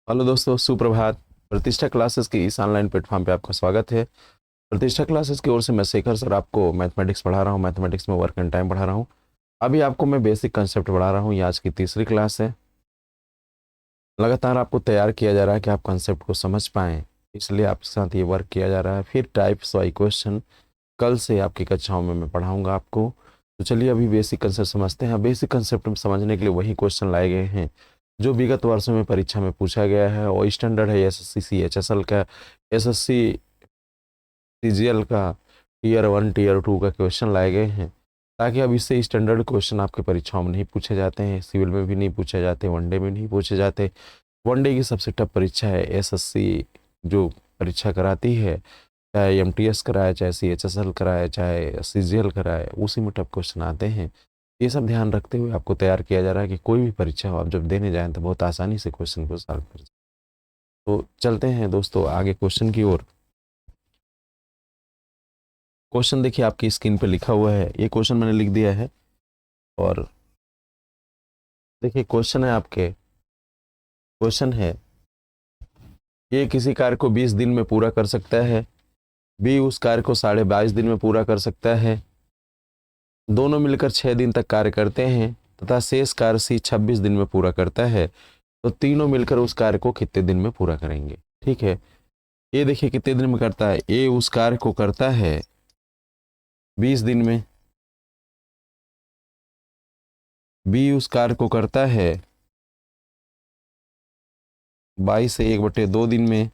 Hello दोस्तों, सुप्रभात। प्रतिष्ठा क्लासेस की इस ऑनलाइन प्लेटफॉर्म पे आपका स्वागत है। प्रतिष्ठा क्लासेस की ओर से मैं शेखर सर आपको मैथमेटिक्स पढ़ा रहा हूँ। मैथमेटिक्स में वर्क एंड टाइम पढ़ा रहा हूँ। अभी आपको मैं बेसिक कंसेप्ट पढ़ा रहा हूँ। ये आज की तीसरी क्लास है। लगातार आपको तैयार किया जा रहा है कि आप कंसेप्ट को समझ पाएँ, इसलिए आपके साथ ये वर्क किया जा रहा है। फिर टाइप्स वाई क्वेश्चन कल से आपकी कक्षाओं में मैं पढ़ाऊँगा आपको। तो चलिए अभी बेसिक कंसेप्ट समझते हैं। बेसिक कंसेप्ट समझने के लिए वही क्वेश्चन लाए गए हैं जो विगत वर्षों में परीक्षा में पूछा गया है, और स्टैंडर्ड है एसएससी सीएचएसएल का, एसएससी सीजीएल का, टीयर 1 टीयर 2 का क्वेश्चन लाए गए हैं, ताकि अब इससे स्टैंडर्ड क्वेश्चन आपके परीक्षाओं में नहीं पूछे जाते हैं, सिविल में भी नहीं पूछे जाते, वनडे में नहीं पूछे जाते। वनडे की सबसे टफ परीक्षा है एसएससी जो परीक्षा कराती है, चाहे एमटीएस कराए, चाहे सीएचएसएल कराए, चाहे सीजीएल कराए, उसी में टफ क्वेश्चन आते हैं। ये सब ध्यान रखते हुए आपको तैयार किया जा रहा है कि कोई भी परीक्षा हो, आप जब देने जाएं तो बहुत आसानी से क्वेश्चन को सॉल्व कर सकें। तो चलते हैं दोस्तों आगे क्वेश्चन की ओर। क्वेश्चन देखिए आपकी स्क्रीन पे लिखा हुआ है, ये क्वेश्चन मैंने लिख दिया है। और देखिए क्वेश्चन है आपके, क्वेश्चन है ये किसी कार्य को 20 दिन में पूरा कर सकता है, बी उस कार्य को 22.5 दिन में पूरा कर सकता है, दोनों मिलकर 6 दिन तक कार्य करते हैं तथा शेष कार्य सी 26 दिन में पूरा करता है, तो तीनों मिलकर उस कार्य को कितने दिन में पूरा करेंगे। ठीक है, ये देखिए कितने दिन में करता है। ए उस कार्य को करता है 20 दिन में, बी उस कार्य को करता है 22 से 1/2 दिन में।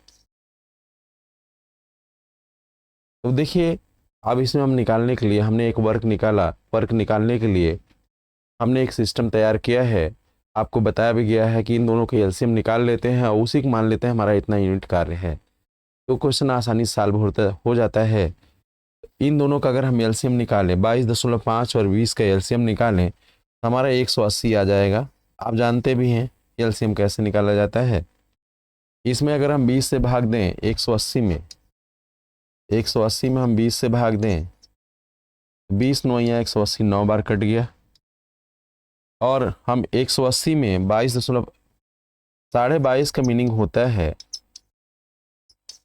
तो देखिए अब इसमें हम निकालने के लिए हमने एक वर्क निकाला। वर्क निकालने के लिए हमने एक सिस्टम तैयार किया है। आपको बताया भी गया है कि इन दोनों के एलसीएम निकाल लेते हैं और उसी को मान लेते हैं हमारा इतना यूनिट कार्य है, तो क्वेश्चन आसानी से सॉल्व होता हो जाता है। इन दोनों का अगर हम एलसीएम निकालें, 22.5 और 20 का एलसीएम निकालें तो हमारा 180 आ जाएगा। आप जानते भी हैं एलसीएम कैसे निकाला जाता है। इसमें अगर हम 20 से भाग दें 180 में, 180 में हम 20 से भाग दें, 20 नौया 180, 9 बार कट गया। और हम 180 में 22.5 का मीनिंग होता है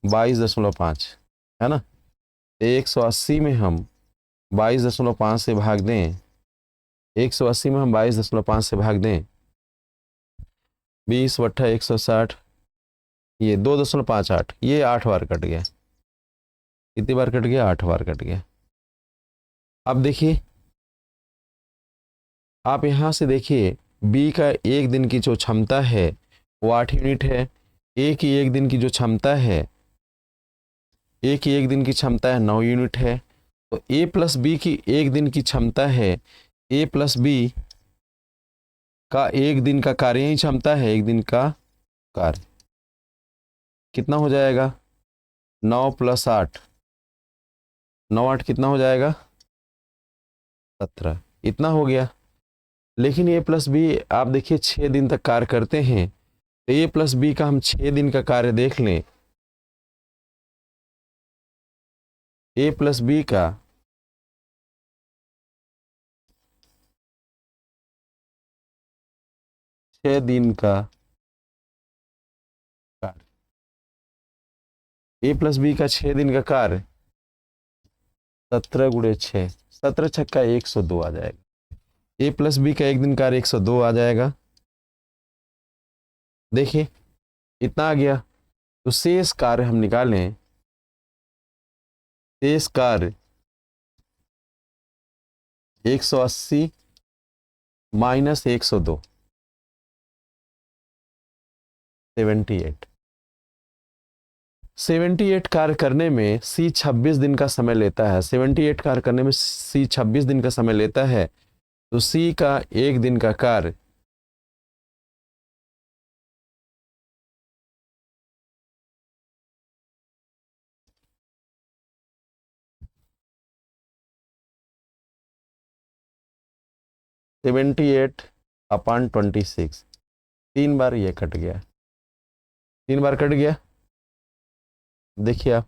22.5, है ना। 180 में हम 22.5 से भाग दें, 180 में हम 22.5 से भाग दें, 20 × 160, ये 2.58, ये 8 बार कट गया। कितनी बार कट गया? 8 बार कट गया। अब देखिए आप यहां से देखिए बी का एक दिन की जो क्षमता है वो 8 यूनिट है। ए की एक दिन की जो क्षमता है, ए की एक दिन की क्षमता है 9 यूनिट है। तो ए प्लस बी की एक दिन की क्षमता है, ए प्लस बी का एक दिन का कार्य ही क्षमता है, एक दिन का कार्य कितना हो जाएगा? 9 + 8, 9 8 कितना हो जाएगा? 17, इतना हो गया। लेकिन ए प्लस बी आप देखिए 6 दिन तक कार्य करते हैं, तो ए प्लस बी का हम 6 दिन का कार्य देख लें। ए प्लस बी का 6 दिन का कार्य, ए प्लस बी का 6 दिन का कार्य 17 × 6, 17 × 6 = 102 आ जाएगा। ए प्लस बी का एक दिन कार्य 102 आ जाएगा। देखिए इतना आ गया। तो शेष कार्य हम निकालें, शेष कार्य 180 - 102, 78। 78 कार्य करने में सी 26 दिन का समय लेता है। 78 कार्य करने में सी 26 दिन का समय लेता है, तो सी का एक दिन का कार्य 78/26, 3 बार ये कट गया, 3 बार कट गया। देखिए आप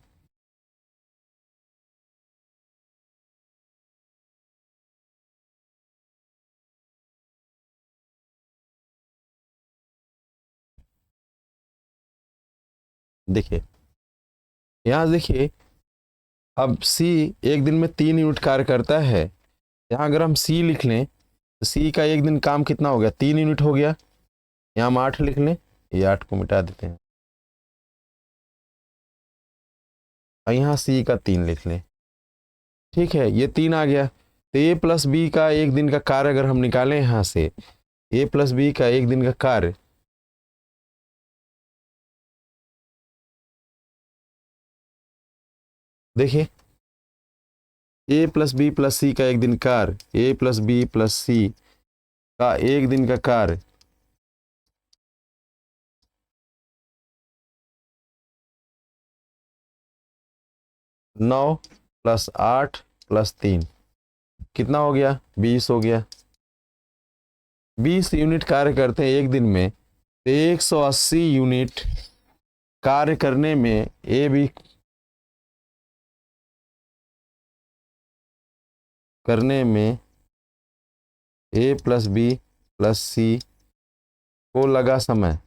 देखिए यहाँ देखिए, अब सी एक दिन में 3 यूनिट कार्य करता है। यहाँ अगर हम सी लिख लें तो सी का एक दिन काम कितना हो गया, 3 यूनिट हो गया। यहाँ हम 8 लिख लें, ये 8 को मिटा देते हैं और यहाँ सी का 3 लिख लें। ठीक है, ये 3 आ गया। तो ए प्लस बी का एक दिन का कार्य अगर हम निकालें यहाँ से, ए प्लस बी का एक दिन का कार्य, देखिए ए प्लस बी प्लस सी का एक दिन कार्य, ए प्लस बी प्लस सी का एक दिन का कार्य 9 + 8 + 3 कितना हो गया, 20 हो गया। 20 यूनिट कार्य करते हैं एक दिन में, तो 180 यूनिट कार्य करने में ए बी करने में ए प्लस बी प्लस सी को लगा समय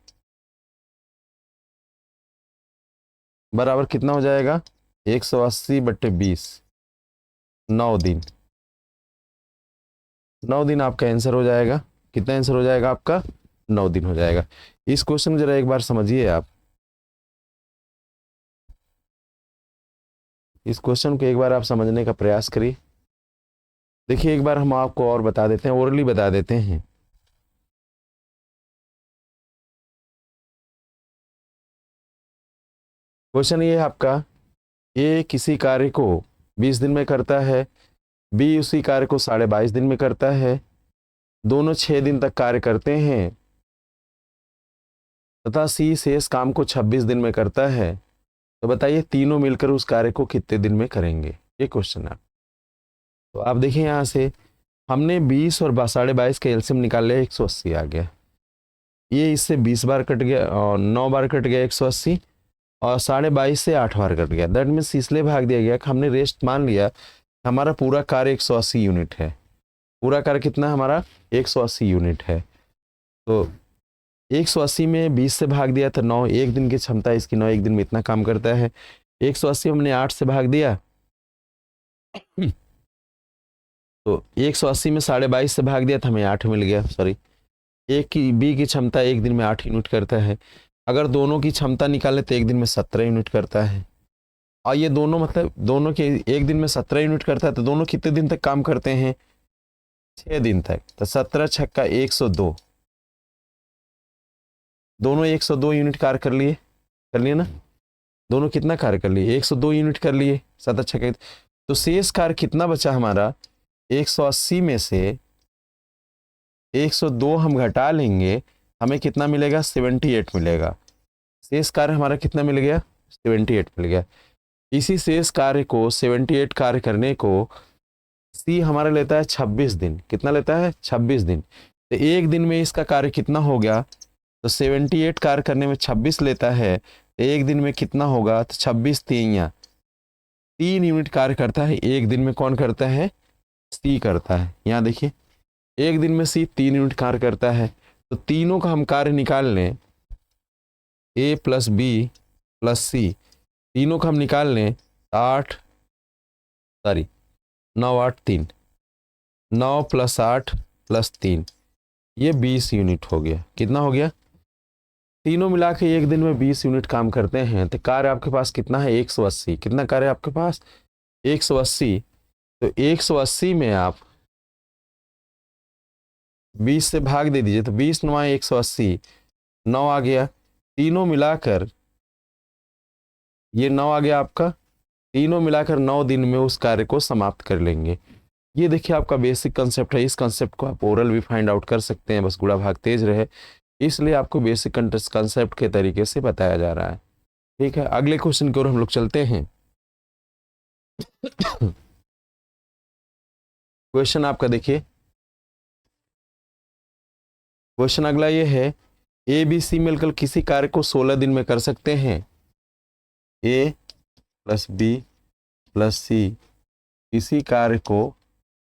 बराबर कितना हो जाएगा, 180/20, 9 दिन। 9 दिन आपका आंसर हो जाएगा। कितना आंसर हो जाएगा आपका, 9 दिन हो जाएगा। इस क्वेश्चन को जरा एक बार समझिए आप, इस क्वेश्चन को एक बार आप समझने का प्रयास करिए। देखिए एक बार हम आपको और बता देते हैं, ओरली बता देते हैं। क्वेश्चन ये है आपका, ए किसी कार्य को 20 दिन में करता है, बी उसी कार्य को 22.5 दिन में करता है, दोनों 6 दिन तक कार्य करते हैं तथा सी शेष काम को 26 दिन में करता है। तो बताइए तीनों मिलकर उस कार्य को कितने दिन में करेंगे, ये क्वेश्चन है। तो आप देखिए यहाँ से हमने 20 और 22.5 का एलसीएम निकाल लिया, 180 आ गया। ये इससे 20 बार कट गया और 9 बार कट गया 180, और 22.5 से 8 बार कट गया। दैट मीन्स इसलिए भाग दिया गया कि हमने रेस्ट मान लिया, हमारा पूरा कार्य 180 यूनिट है। पूरा कार्य कितना हमारा 180 यूनिट है। तो 180 में 20 से भाग दिया तो 9, एक दिन की क्षमता इसकी 9 एक दिन में इतना काम करता है। 180 हमने 8 से भाग दिया तो 180 में 22.5 से भाग दिया तो हमें 8 मिल गया। सॉरी, एक की बी की क्षमता एक दिन में 8 यूनिट करता है। अगर दोनों की क्षमता निकाले तो एक दिन में 17 यूनिट करता है। और ये दोनों मतलब दोनों के एक दिन में 17 यूनिट करता है, तो दोनों कितने दिन तक काम करते हैं, 6 दिन तक। तो 17 छक्का 102, दोनों 102 यूनिट कार्य कर लिए ना। दोनों कितना कार्य कर लिए, 102 यूनिट कर लिए, 17 छक्का। तो शेष कार्य कितना बचा हमारा, 180 में से 102 हम घटा लेंगे, हमें कितना मिलेगा, 78 मिलेगा। शेष कार्य हमारा कितना मिल गया, 78 मिल गया। इसी शेष कार्य को 78 कार्य करने को सी हमारा लेता है 26 दिन। कितना लेता है, 26 दिन। तो एक दिन में इसका कार्य कितना हो गया, तो 78 कार्य करने में 26 लेता है, तो एक दिन में कितना होगा, तो 26 3 यूनिट कार्य करता है एक दिन में। कौन करता है, सी करता है। यहाँ देखिए एक दिन में सी 3 यूनिट कार्य करता है, तो तीनों का हम कार्य निकाल लें, ए प्लस बी प्लस सी, तीनों का हम निकाल लें, 9 8 3, 9 + 8 + 3, ये 20 यूनिट हो गया। कितना हो गया, तीनों मिला के एक दिन में 20 यूनिट काम करते हैं। तो कार्य आपके पास कितना है, 180। कितना कार्य आपके पास, 180। तो 180 में आप 20 से भाग दे दीजिए, तो 20 9 180, 9 आ गया। तीनों मिलाकर ये 9 आ गया आपका। तीनों मिलाकर 9 दिन में उस कार्य को समाप्त कर लेंगे। ये देखिए आपका बेसिक कंसेप्ट है। इस कंसेप्ट को आप ओरल भी फाइंड आउट कर सकते हैं, बस गुणा भाग तेज रहे, इसलिए आपको बेसिक कंसेप्ट के तरीके से बताया जा रहा है। ठीक है, अगले क्वेश्चन की ओर हम लोग चलते हैं। क्वेश्चन आपका देखिए, क्वेश्चन अगला ये है, ए बी सी मिलकर किसी कार्य को 16 दिन में कर सकते हैं। ए प्लस बी प्लस सी किसी कार्य को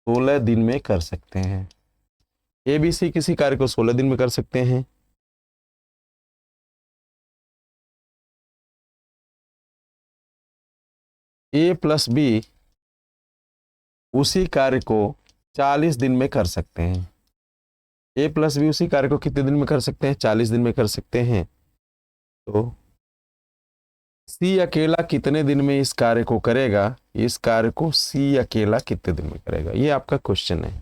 16 दिन में कर सकते हैं। ए बी सी किसी कार्य को 16 दिन में कर सकते हैं। ए प्लस बी उसी कार्य को 40 दिन में कर सकते हैं। ए प्लस बी उसी कार्य को कितने दिन में कर सकते हैं? 40 दिन में कर सकते हैं। तो सी अकेला कितने दिन में इस कार्य को करेगा? इस कार्य को सी अकेला कितने दिन में करेगा? ये आपका क्वेश्चन है।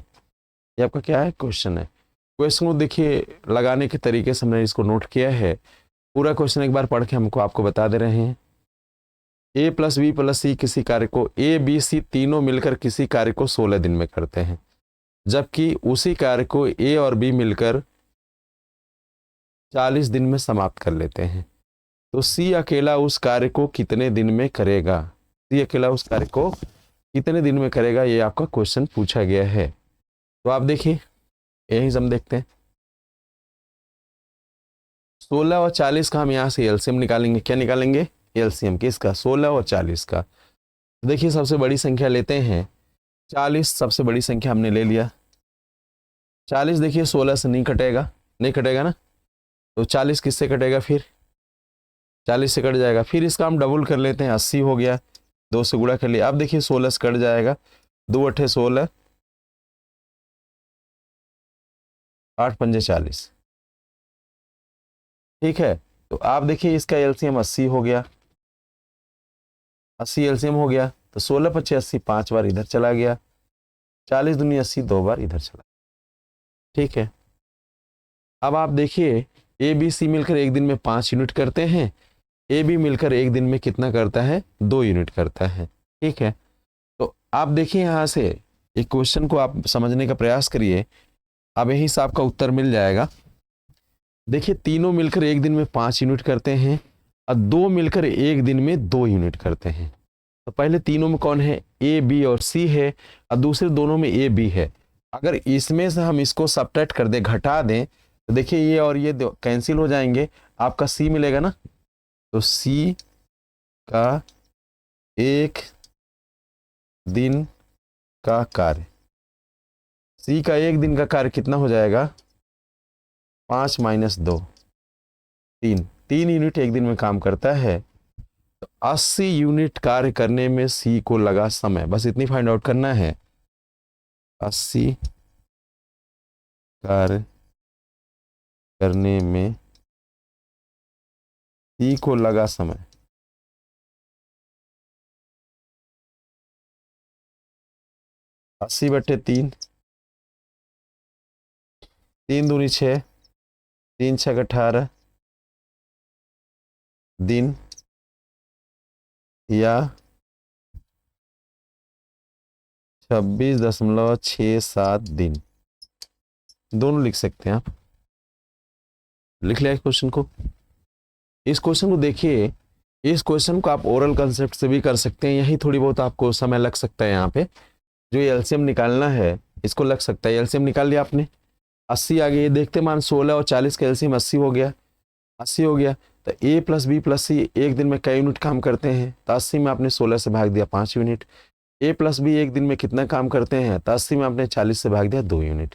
ये आपका क्या है? क्वेश्चन है। क्वेश्चन को देखिए, लगाने के तरीके से हमने इसको नोट किया है। पूरा क्वेश्चन एक बार पढ़ के हमको आपको बता दे रहे हैं। ए प्लस बी प्लस सी किसी कार्य को, ए बी सी तीनों मिलकर किसी कार्य को 16 दिन में करते हैं, जबकि उसी कार्य को ए और बी मिलकर 40 दिन में समाप्त कर लेते हैं। तो सी अकेला उस कार्य को कितने दिन में करेगा? सी अकेला उस कार्य को कितने दिन में करेगा? ये आपका क्वेश्चन पूछा गया है। तो आप देखिए, यही हम देखते हैं। 16 और 40 का हम यहाँ से एलसीएम निकालेंगे। क्या निकालेंगे? एलसीएम किसका? 16 और 40 का। तो देखिए, सबसे बड़ी संख्या लेते हैं 40। सबसे बड़ी संख्या हमने ले लिया 40। देखिए 16 से नहीं कटेगा, नहीं कटेगा ना, तो 40 किससे कटेगा? फिर 40 से कट जाएगा। फिर इसका हम डबल कर लेते हैं, 80 हो गया, 2 से गुणा कर लिया। अब देखिए 16 से कट जाएगा, 2 अठे 16, 8 पंजे 40। ठीक है, तो आप देखिए इसका एलसीएम 80 हो गया, 80 एलसीएम हो गया। तो 16 पच्चे 80, 5 बार इधर चला गया, 40 दूनी 80, 2 बार इधर चला। ठीक है, अब आप देखिए ए बी सी मिलकर एक दिन में 5 यूनिट करते हैं, ए बी मिलकर एक दिन में कितना करता है? 2 यूनिट करता है। ठीक है, तो आप देखिए यहाँ से एक क्वेश्चन को आप समझने का प्रयास करिए, अब यहीं से आपका उत्तर मिल जाएगा। देखिए तीनों मिलकर एक दिन में 5 यूनिट करते हैं और 2 मिलकर एक दिन में 2 यूनिट करते हैं। तो पहले तीनों में कौन है? ए बी और सी है, और दूसरे दोनों में ए बी है। अगर इसमें से हम इसको सबट्रैक्ट कर दें, घटा दें, तो देखिए ये और ये कैंसिल हो जाएंगे, आपका सी मिलेगा ना। तो सी का एक दिन का कार्य, सी का एक दिन का कार्य कितना हो जाएगा? 5 माइनस 2, 3। 3 यूनिट एक दिन में काम करता है। तो 80 यूनिट कार्य करने में सी को लगा समय, बस इतनी फाइंड आउट करना है। 80 कार्य करने में सी को लगा समय, 80/3, 3 दूनी 6, 3 छक 18 दिन, या 26.67 दिन, दोनों लिख सकते हैं आप। लिख लिया इस क्वेश्चन को। इस क्वेश्चन को देखिए, इस क्वेश्चन को आप ओरल कंसेप्ट से भी कर सकते हैं, यही थोड़ी बहुत आपको समय लग सकता है। यहाँ पे जो एलसीएम निकालना है इसको लग सकता है। एलसीएम निकाल लिया आपने, 80 आ गया। ये देखते मान 16 और 40 का एलसीएम 80 हो गया, 80 हो गया। तो ए प्लस बी प्लस सी एक दिन में कई यूनिट काम करते हैं? तो 80 में आपने 16 से भाग दिया, 5 यूनिट। ए प्लस बी एक दिन में कितना काम करते हैं? तो 80 में आपने 40 से भाग दिया, 2 यूनिट।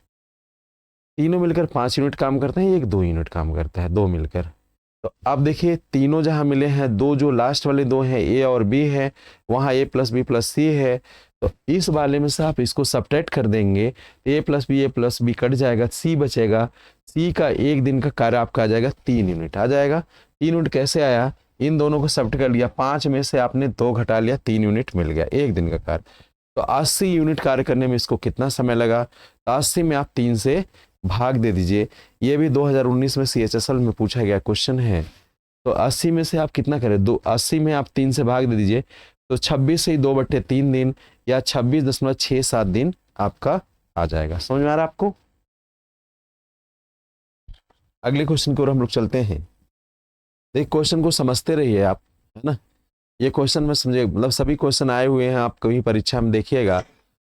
तीनों मिलकर 5 यूनिट काम करते हैं, एक 2 यूनिट काम करता है, 2 मिलकर। तो अब देखिए तीनों जहां मिले हैं, दो जो लास्ट वाले दो हैं ए और बी है, वहां ए प्लस बी प्लस सी है। तो इस वाले में से आप इसको सबट्रैक्ट कर देंगे, ए प्लस बी कट जाएगा, सी बचेगा। सी का एक दिन का कार्य आपका आ जाएगा 3 यूनिट आ जाएगा। 3 यूनिट कैसे आया? इन दोनों को सबट्रैक्ट कर लिया, 5 में से आपने 2 घटा लिया, 3 यूनिट मिल गया एक दिन का कार्य। तो 80 यूनिट कार्य करने में इसको कितना समय लगा? तो 80 में आप 3 से भाग दे दीजिए। ये भी 2019 में CHSL में पूछा गया क्वेश्चन है। तो 80 में से आप कितना करें? 80 में आप 3 से भाग दे दीजिए, तो 26 से 2/3 दिन, या 26.67 दिन आपका आ जाएगा। समझ में आ रहा है आपको? अगले क्वेश्चन की ओर हम लोग चलते हैं। देख क्वेश्चन को समझते रहिए आप, है ना। ये क्वेश्चन में समझे, मतलब सभी क्वेश्चन आए हुए हैं, आप कभी परीक्षा में देखिएगा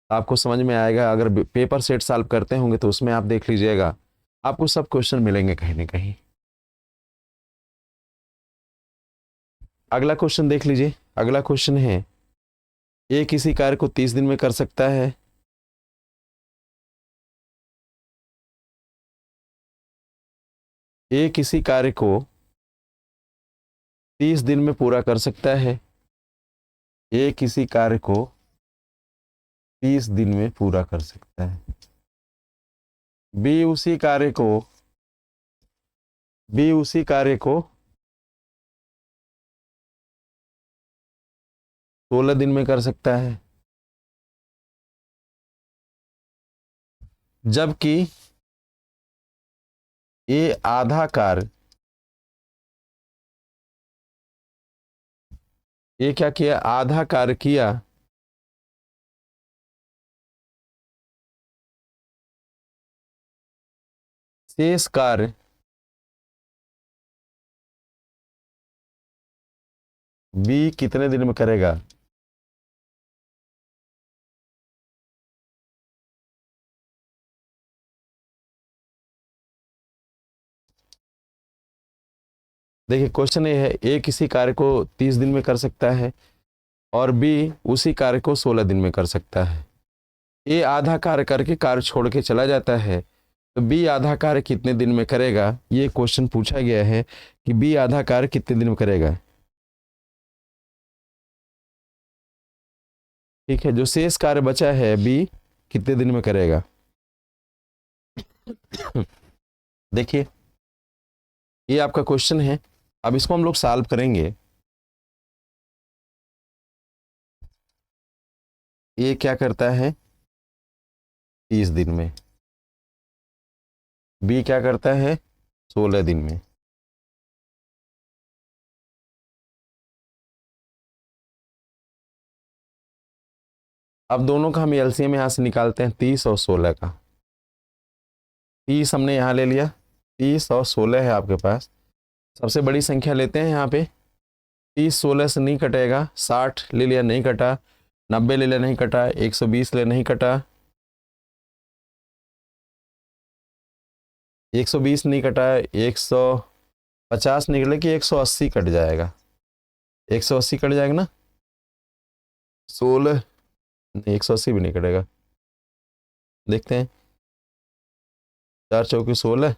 आपको समझ में आएगा। अगर पेपर सेट सॉल्व करते होंगे तो उसमें आप देख लीजिएगा, आपको सब क्वेश्चन मिलेंगे कहीं ना कहीं। अगला क्वेश्चन देख लीजिए। अगला क्वेश्चन है, ए किसी कार्य को 30 दिन में कर सकता है, ए किसी कार्य को 30 दिन में पूरा कर सकता है, ए किसी कार्य को 30 दिन में पूरा कर सकता है, बी उसी कार्य को 16 दिन में कर सकता है, जबकि ये आधा कार्य, ये क्या किया, आधा कार्य किया शेष कार्य बी कितने दिन में करेगा। देखिए क्वेश्चन ये है, ए किसी कार्य को 30 दिन में कर सकता है और बी उसी कार्य को 16 दिन में कर सकता है। ए आधा कार्य करके कार्य छोड़ के चला जाता है, तो बी आधा कार्य कितने दिन में करेगा, ये क्वेश्चन पूछा गया है कि बी आधा कार्य कितने दिन में करेगा। ठीक है, जो शेष कार्य बचा है बी कितने दिन में करेगा। देखिए ये आपका क्वेश्चन है, अब इसको हम लोग सॉल्व करेंगे। ये क्या करता है 30 दिन में, बी क्या करता है 16 दिन में। अब दोनों का हम एलसीएम यहां से निकालते हैं, 30 और 16 का। 30 हमने यहां ले लिया, 30 और 16 है आपके पास, सबसे बड़ी संख्या लेते हैं यहाँ पे। 30 16 से नहीं कटेगा, 60 ले लिया नहीं कटा, 90 ले लिया नहीं कटा, 120 ले नहीं कटा, 120 नहीं कटा, 150 निकले कि 180 कट जाएगा, 180 कट जाएगा ना, 16 नहीं 180 भी नहीं कटेगा। देखते हैं, 4 चौकी 16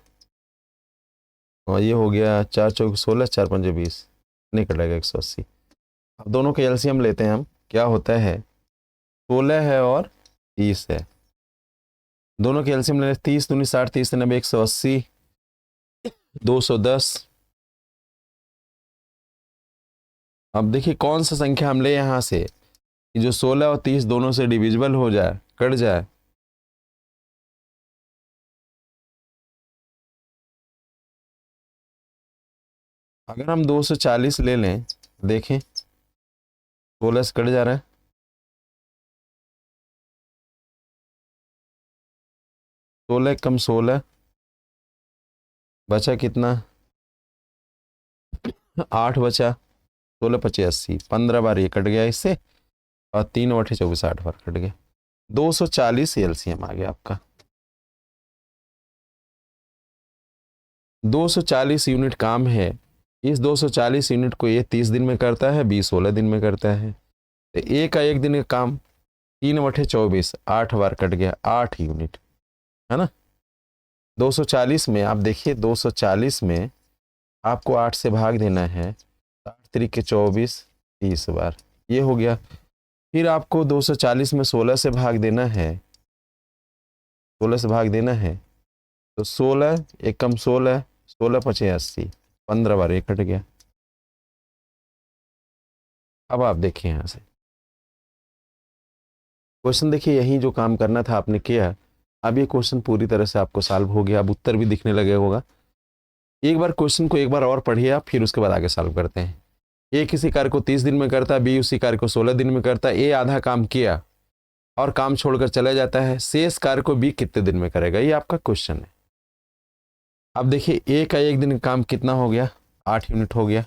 और ये हो गया 4 चौकी 16, 4 पंजे 20, नहीं कटेगा 180। अब दोनों के एलसीएम लेते हैं हम, क्या होता है 16 है और 30 है, दोनों के एलसीएम लेते 30 दूनी 60, 30 90 180, 210। अब देखिए कौन सा संख्या हम ले यहाँ से कि जो 16 और 30 दोनों से डिविजिबल हो जाए, कट जाए। अगर हम 240 ले लें, देखें 16 से कट जा रहा है, 16 कम 16 बचा कितना 8 बचा, 16 25 80, 15 बार ये कट गया इससे और 3 8 24 8 बार कट गया, 240 एलसीएम आ गया आपका। 240 यूनिट काम है, इस 240 यूनिट को ये 30 दिन में करता है, बी 16 दिन में करता है, तो ए का एक दिन का काम 3 बटे 24 8 बार कट गया, 8 यूनिट है ना। 240 में आप देखिए, 240 में आपको 8 से भाग देना है, 8 तरीके 24 30 बार, ये हो गया। फिर आपको 240 में 16 से भाग देना है, 16 से भाग देना है, तो 16 एक कम 16, 16 25 80, 15 बार ये कट गया। अब आप देखिए यहाँ से क्वेश्चन, देखिए यही जो काम करना था आपने किया, अब ये क्वेश्चन पूरी तरह से आपको सॉल्व हो गया, अब उत्तर भी दिखने लगे होगा। एक बार क्वेश्चन को एक बार और पढ़िए आप, फिर उसके बाद आगे सॉल्व करते हैं। ए किसी कार्य को 30 दिन में करता है, बी उसी कार्य को 16 दिन में करता है, ए आधा काम किया और काम छोड़कर चला जाता है, शेष कार्य को बी कितने दिन में करेगा, ये आपका क्वेश्चन है। अब देखिए ए का एक दिन काम कितना हो गया 8 यूनिट हो गया,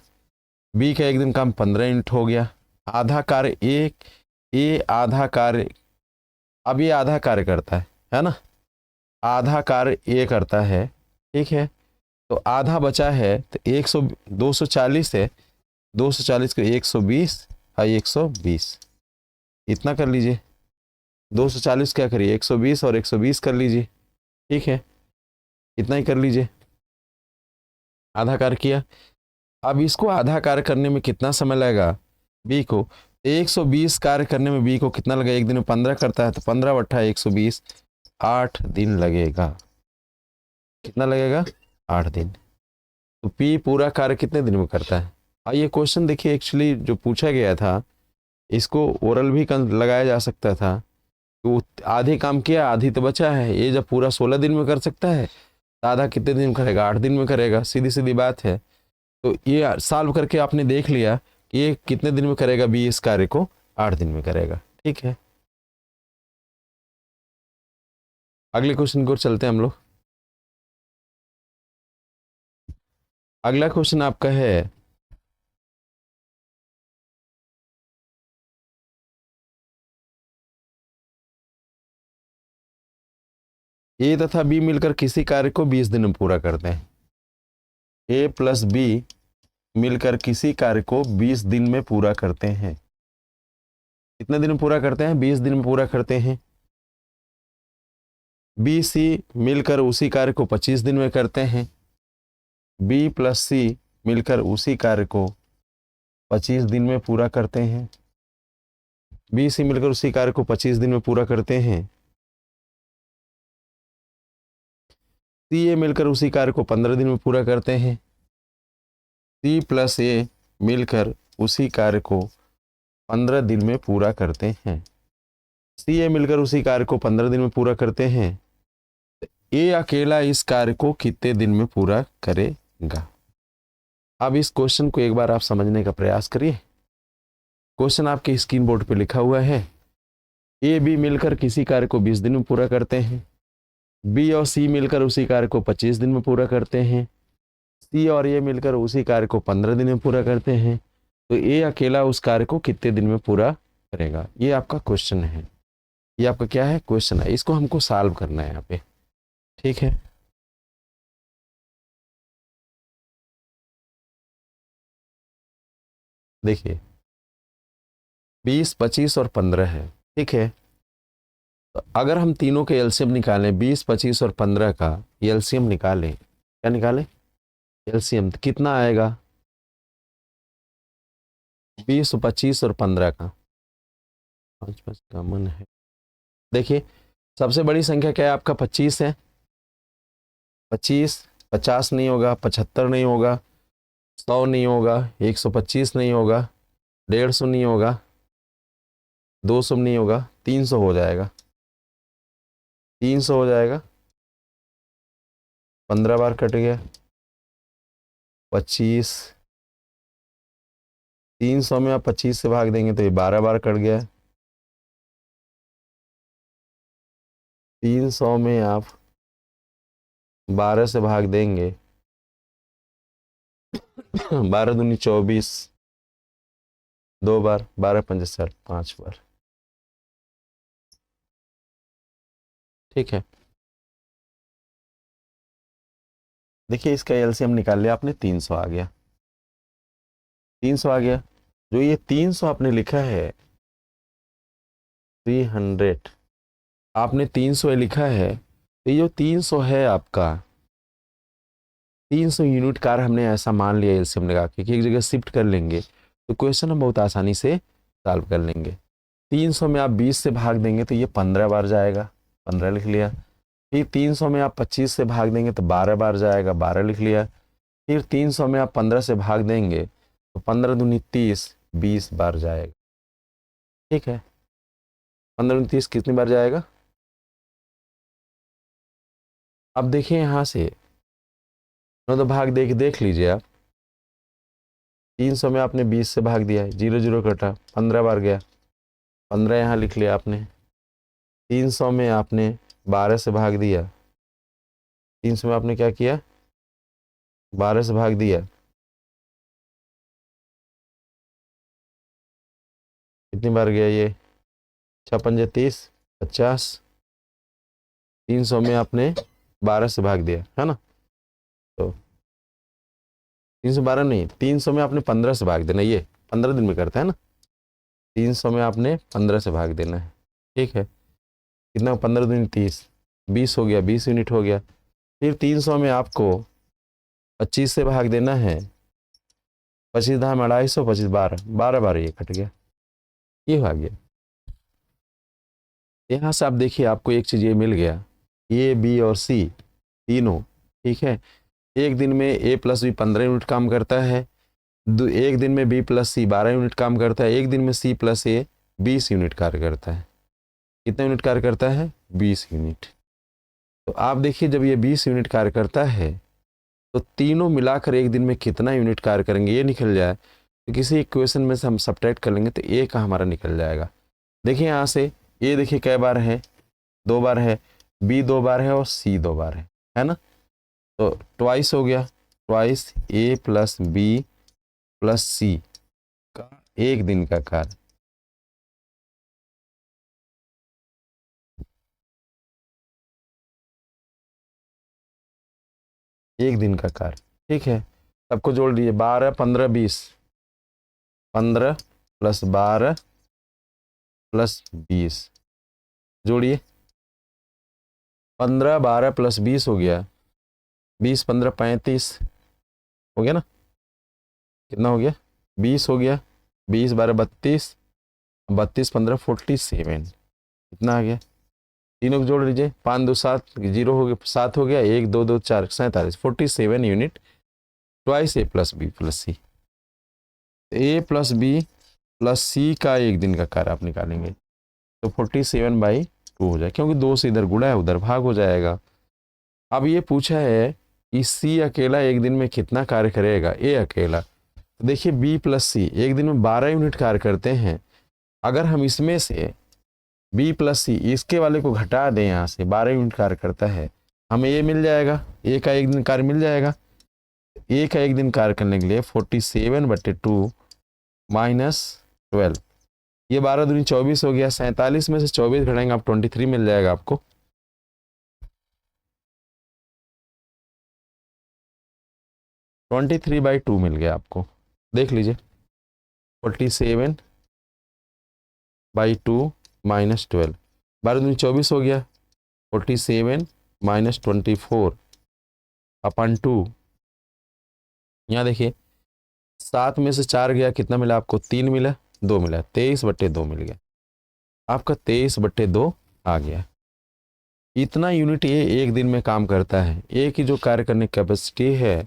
बी का एक दिन काम 15 यूनिट हो गया, आधा कार्य ए आधा कार्य, अब ये आधा कार्य करता है ना, आधा कार्य ए करता है, ठीक है, तो आधा बचा है, तो 240 है, 240 को 120 और 120 इतना कर लीजिए, 240 क्या करिए 120 और 120 कर लीजिए, ठीक है, इतना ही कर लीजिए, आधा कार्य किया। अब इसको आधा कार्य करने में कितना समय लगेगा बी को, 120 कार्य करने में बी को कितना लगेगा, एक दिन में 15 करता है तो 15 बट्ठा 120, 8 दिन लगेगा। कितना लगेगा, 8 दिन। तो पी पूरा कार्य कितने दिन में करता है। ये क्वेश्चन देखिए, एक्चुअली जो पूछा गया था इसको ओरल भी लगाया जा सकता था। तो आधे काम किया, आधी तो बचा है। ये जब पूरा 16 दिन में कर सकता है तो आधा कितने दिन में करेगा, 8 दिन में करेगा। सीधी सीधी बात है। तो ये सॉल्व करके आपने देख लिया कि ये कितने दिन में करेगा, बी इस कार्य को 8 दिन में करेगा। ठीक है, अगले क्वेश्चन की ओर चलते हैं हम लोग। अगला क्वेश्चन आपका है, ए तथा बी मिलकर किसी कार्य को 20 दिन में पूरा करते हैं। ए प्लस बी मिलकर किसी कार्य को 20 दिन में पूरा करते हैं। कितने दिन में पूरा करते हैं, 20 दिन में पूरा करते हैं। बी सी मिलकर उसी कार्य को 25 दिन में करते हैं। बी प्लस सी मिलकर उसी कार्य को 25 दिन में पूरा करते हैं। बी सी मिलकर उसी कार्य को 25 दिन में पूरा करते हैं। सी ए मिलकर उसी कार्य को 15 दिन में पूरा करते हैं। सी प्लस ए मिलकर उसी कार्य को 15 दिन में पूरा करते हैं। सी ए मिलकर उसी कार्य को 15 दिन में पूरा करते हैं। ए अकेला इस कार्य को कितने दिन में पूरा करेगा। अब इस क्वेश्चन को एक बार आप समझने का प्रयास करिए। क्वेश्चन आपके स्क्रीन बोर्ड पे लिखा हुआ है, ए बी मिलकर किसी कार्य को 20 दिन में पूरा करते हैं। बी और सी मिलकर उसी कार्य को 25 दिन में पूरा करते हैं। सी और ए मिलकर उसी कार्य को 15 दिन में पूरा करते हैं। तो ए अकेला उस कार्य को कितने दिन में पूरा करेगा। ये आपका क्वेश्चन है, ये आपका क्या है, क्वेश्चन है। इसको हमको सॉल्व करना है यहाँ पे। ठीक है, देखिए 20, 25 और 15 है। ठीक है, तो अगर हम तीनों के एलसीएम निकालें, 20, 25 और 15 का एलसीएम निकालें, क्या निकालें, एलसीएम, तो कितना आएगा, 20, 25 और 15 का 5 5 कॉमन है। देखिए सबसे बड़ी संख्या क्या है आपका, 25 है। 25, 50 नहीं होगा, 75 नहीं होगा, 100 नहीं होगा, 125 नहीं होगा, 150 नहीं होगा, 200 नहीं होगा, 300 हो जाएगा। 300 हो जाएगा, 15 बार कट गया, 25, 300 में आप 25 से भाग देंगे तो ये 12 बार कट गया। 300 में आप 12 से भाग देंगे, 12 दूनी 24, 2 बार, 12 पंजे 60, 5 बार। ठीक है, देखिए इसका एलसीएम निकाल लिया आपने, 300 आ गया। 300 आ गया। जो ये 300 आपने लिखा है, 300 आपने 300 लिखा है, तो ये जो 300 है आपका, 300 यूनिट कार हमने ऐसा मान लिया एलसीएम लगा के कि एक जगह शिफ्ट कर लेंगे तो क्वेश्चन हम बहुत आसानी से सॉल्व कर लेंगे। 300 में आप 20 से भाग देंगे तो ये 15 बार जाएगा, 15 लिख लिया। फिर 300 में आप 25 से भाग देंगे तो 12 बार जाएगा, 12 लिख लिया। फिर 300 में आप 15 से भाग देंगे तो 15 दूनी 30, 20 बार जाएगा। ठीक है, 15 दूनी 30 कितनी बार जाएगा। अब देखिए यहाँ से तो भाग देख लीजिए आप। 300 में आपने 20 से भाग दिया, 0 0 कटा, 15 बार गया, 15 यहाँ लिख लिया आपने। 300 में आपने 12 से भाग दिया, 300 में आपने क्या किया, 12 से भाग दिया, कितनी बार गया ये, 6 पंजे 30, 50। 300 में आपने 12 से भाग दिया है ना, तो 312 नहीं, 300 में आपने 15 से भाग देना, ये 15 दिन में करता है ना। 300 में आपने 15 से भाग देना है। ठीक है, कितना, 15 दिन 30, 20 हो गया, 20 यूनिट हो गया। फिर 300 में आपको 25 से भाग देना है, 25 धाम 250, 25 12, 12 बार ये कट गया। ये आ गया। यहाँ से आप देखिए आपको एक चीज़ ये मिल गया, ए बी और सी तीनों, ठीक है। एक दिन में ए प्लस बी 15 यूनिट काम करता है, एक दिन में बी प्लस सी 12 यूनिट काम करता है, एक दिन में सी प्लस ए 20 यूनिट कार्य करता है। कितना यूनिट कार्य करता है? 20 यूनिट। तो आप देखिए जब ये 20 यूनिट कार्य करता है तो तीनों मिलाकर एक दिन में कितना यूनिट कार्य करेंगे ये निकल जाए तो किसी इक्वेशन में से हम सब्ट्रैक्ट कर लेंगे तो ए का हमारा निकल जाएगा। देखिए यहाँ से ए देखिए कै बार है? 2 बार है, बी 2 बार है और सी 2 बार है ना। तो ट्वाइस हो गया, ट्वाइस ए प्लस बी प्लस सी का एक दिन का कार्य। एक दिन का कार्य, ठीक है। सबको जोड़ लीजिए, 12 15 20, 15 प्लस 12 प्लस 20, जोड़िए 15 12 प्लस 20 हो गया, 20 15 35 हो गया ना। कितना हो गया? 20 हो गया, 20 12 32, 32 15 47, कितना आ गया? तीनों को जोड़ लीजिए, 5 2 7, 0 हो गया, 7 हो गया, 1 2 2 4 47, 47 यूनिट ट्वाइस ए प्लस बी प्लस सी। ए प्लस बी प्लस सी का एक दिन का कार्य आप निकालेंगे तो 47/2 हो जाए, क्योंकि 2 से इधर गुणा है उधर भाग हो जाएगा। अब ये पूछा है कि सी अकेला एक दिन में कितना कार्य करेगा, ए अकेला। तो देखिए बी प्लस सी एक दिन में 12 यूनिट कार्य करते हैं। अगर हम इसमें से बी प्लस सी इसके वाले को घटा दें, यहाँ से 12 यूनिट कार्य करता है, हमें ये मिल जाएगा, ए का एक दिन कार्य मिल जाएगा। ए का एक दिन कार्य करने के लिए 47/2 माइनस 12, ये 12 दूनी 24 हो गया, 47 में से 24 घटाएंगे आप 23 मिल जाएगा आपको। ट्वेंटी 3/2 मिल गया आपको, देख लीजिए 47/2 माइनस 12, 12 दूनी 24 हो गया, 47 माइनस 24 अपन 2। यहाँ देखिए 7 में से 4 गया, कितना मिला आपको? 3 मिला, 2 मिला, 23/2 मिल गया आपका, 23/2 आ गया। इतना यूनिट ये एक दिन में काम करता है। ए की जो कार्य करने की कैपेसिटी है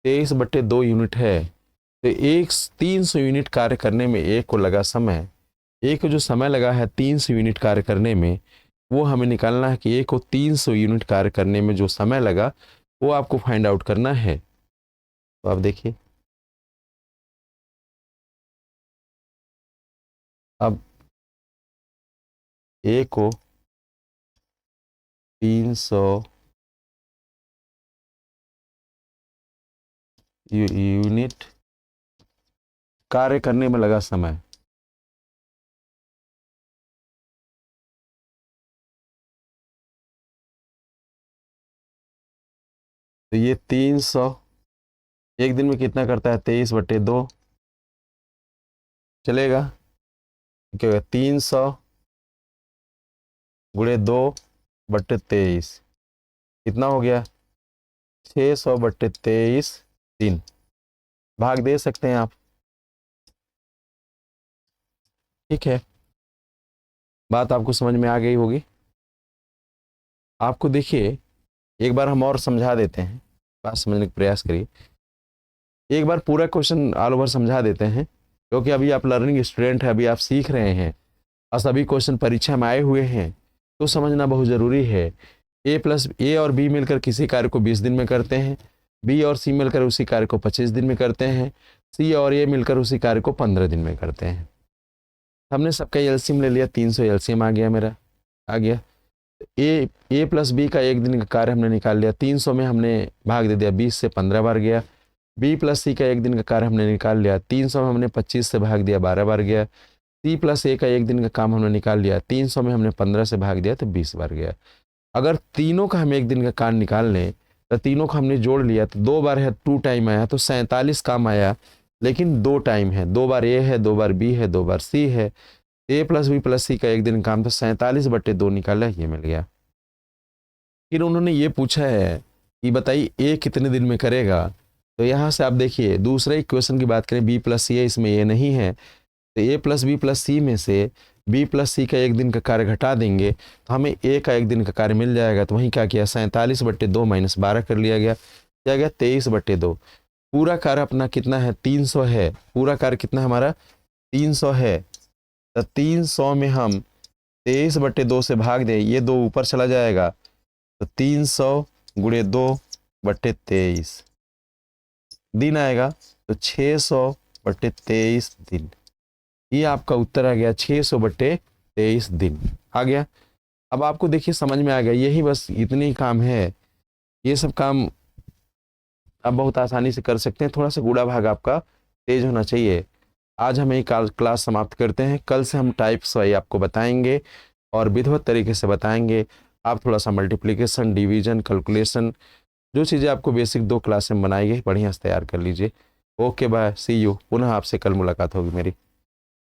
23/2 यूनिट है, तो 300 यूनिट कार्य करने में ए को लगा समय, ए को जो समय लगा है 300 यूनिट कार्य करने में, वो हमें निकालना है कि ए को 300 यूनिट कार्य करने में जो समय लगा वो आपको फाइंड आउट करना है। तो आप देखिए अब ए को 300 यूनिट कार्य करने में लगा समय, तो ये 300 एक दिन में कितना करता है? 23/2 चलेगा, क्या होगा? 300 गुणे 2/23 कितना हो गया? 600/23 दिन, भाग दे सकते हैं आप, ठीक है। बात आपको समझ में आ गई होगी। आपको देखिए एक बार हम और समझा देते हैं, बात समझने का प्रयास करिए। एक बार पूरा क्वेश्चन ऑल ओवर समझा देते हैं, क्योंकि अभी आप लर्निंग स्टूडेंट हैं, अभी आप सीख रहे हैं और सभी क्वेश्चन परीक्षा में आए हुए हैं, तो समझना बहुत ज़रूरी है। ए और बी मिलकर किसी कार्य को 20 दिन में करते हैं, बी और सी मिलकर उसी कार्य को 25 दिन में करते हैं, सी और ए मिलकर उसी कार्य को 15 दिन में करते हैं। हमने सबका एलसीएम ले लिया, 300 एलसीएम आ गया मेरा, आ गया। ए प्लस बी का एक दिन का कार्य हमने निकाल लिया, 300 में हमने भाग दे दिया, 20 से 15 बार गया। बी प्लस सी का एक दिन का कार्य हमने निकाल लिया, 300 में हमने 25 से भाग दिया, 12 बार गया। सी प्लस ए का एक दिन का काम हमने निकाल लिया, 300 में हमने 15 से भाग दिया तो 20 बार गया। अगर तीनों का हम एक दिन का काम निकाल लें तो तीनों को हमने जोड़ लिया तो 2 बार है, 2 टाइम आया तो 47 काम आया, लेकिन 2 टाइम है, 2 बार ए है, 2 बार बी है, 2 बार सी है। ए प्लस बी प्लस सी का एक दिन काम तो 47/2 निकाला, ये मिल गया। फिर उन्होंने ये पूछा है कि बताइए ए कितने दिन में करेगा। तो यहाँ से आप देखिए दूसरे इक्वेशन की बात करें, बी प्लस सी है, इसमें ए नहीं है, तो ए प्लस बी प्लस सी में से बी प्लस सी का एक दिन का कार्य घटा देंगे तो हमें ए का एक दिन का कार्य मिल जाएगा। तो वहीं क्या किया, 47/2 - 12 कर लिया गया, क्या गया 23/2। पूरा कार्य अपना कितना है, 300 है। पूरा कार्य कितना है हमारा, 300 है। तो 300 में हम 23/2 से भाग दें, ये 2 ऊपर चला जाएगा, तो 300 × 2/23 दिन आएगा, तो 600/23 दिन। ये आपका उत्तर आ गया, 600/23 दिन आ गया। अब आपको देखिए समझ में आ गया, यही बस इतनी ही काम है। ये सब काम आप बहुत आसानी से कर सकते हैं, थोड़ा सा गुणा भाग आपका तेज होना चाहिए। आज हम यही क्लास समाप्त करते हैं। कल से हम टाइप्स वाई आपको बताएंगे और विधिवत तरीके से बताएंगे। आप थोड़ा सा मल्टीप्लिकेशन, डिवीजन, कैलकुलेशन, जो चीज़ें आपको बेसिक 2 क्लास में बनाई गई, बढ़िया से तैयार कर लीजिए। Okay bye, see you. पुनः आपसे कल मुलाकात होगी मेरी।